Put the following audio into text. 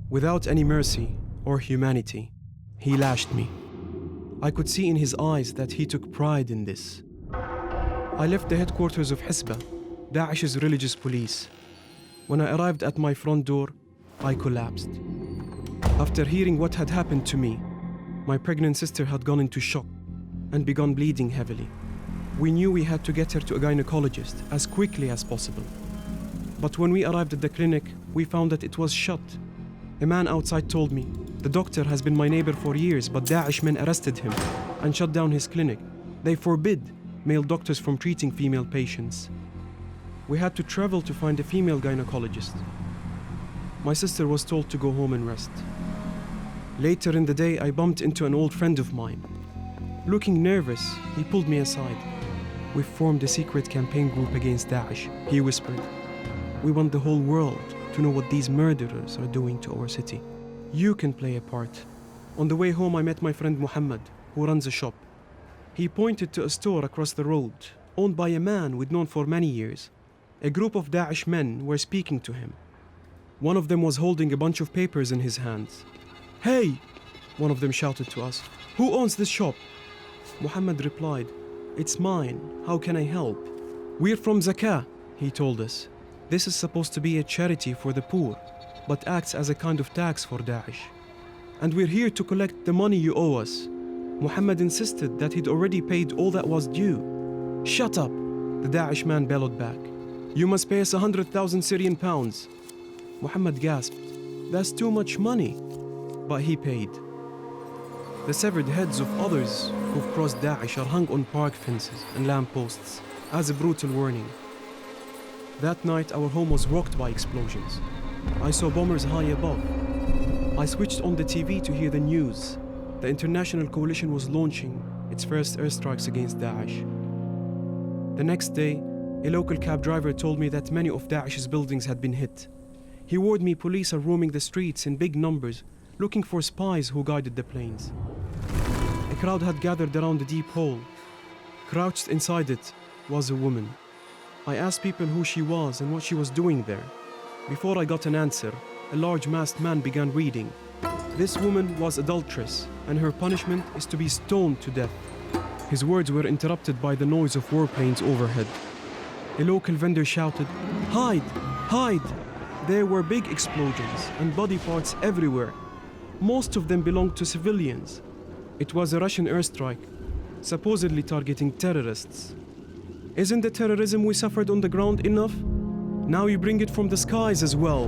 Without any mercy or humanity, he lashed me. I could see in his eyes that he took pride in this. I left the headquarters of Hisba, Daesh's religious police. When I arrived at my front door, I collapsed. After hearing what had happened to me, my pregnant sister had gone into shock and begun bleeding heavily. We knew we had to get her to a gynecologist as quickly as possible. But when we arrived at the clinic, we found that it was shut. A man outside told me, "The doctor has been my neighbor for years, but Daesh men arrested him and shut down his clinic. They forbid male doctors from treating female patients." We had to travel to find a female gynecologist. My sister was told to go home and rest. Later in the day, I bumped into an old friend of mine. Looking nervous, he pulled me aside. "We've formed a secret campaign group against Daesh," he whispered. "We want the whole world to know what these murderers are doing to our city. You can play a part." On the way home, I met my friend Muhammad, who runs a shop. He pointed to a store across the road, owned by a man we'd known for many years. A group of Daesh men were speaking to him. One of them was holding a bunch of papers in his hands. "Hey!" one of them shouted to us. "Who owns this shop?" Muhammad replied, "It's mine. How can I help?" "We're from Zakah," he told us. "This is supposed to be a charity for the poor, but acts as a kind of tax for Daesh. And we're here to collect the money you owe us." Muhammad insisted that he'd already paid all that was due. "Shut up," the Daesh man bellowed back. "You must pay us 100,000 Syrian pounds." Muhammad gasped, "That's too much money." But he paid. The severed heads of others who've crossed Daesh are hung on park fences and lampposts as a brutal warning. That night, our home was rocked by explosions. I saw bombers high above. I switched on the TV to hear the news. The international coalition was launching its first airstrikes against Daesh. The next day, a local cab driver told me that many of Daesh's buildings had been hit. He warned me police are roaming the streets in big numbers, looking for spies who guided the planes. A crowd had gathered around the deep hole. Crouched inside it was a woman. I asked people who she was and what she was doing there. Before I got an answer, a large masked man began reading. This woman was adulteress, and her punishment is to be stoned to death. His words were interrupted by the noise of warplanes overhead. A local vendor shouted, "Hide! Hide!" There were big explosions and body parts everywhere. Most of them belonged to civilians. It was a Russian airstrike, supposedly targeting terrorists. "Isn't the terrorism we suffered on the ground enough? Now you bring it from the skies as well,"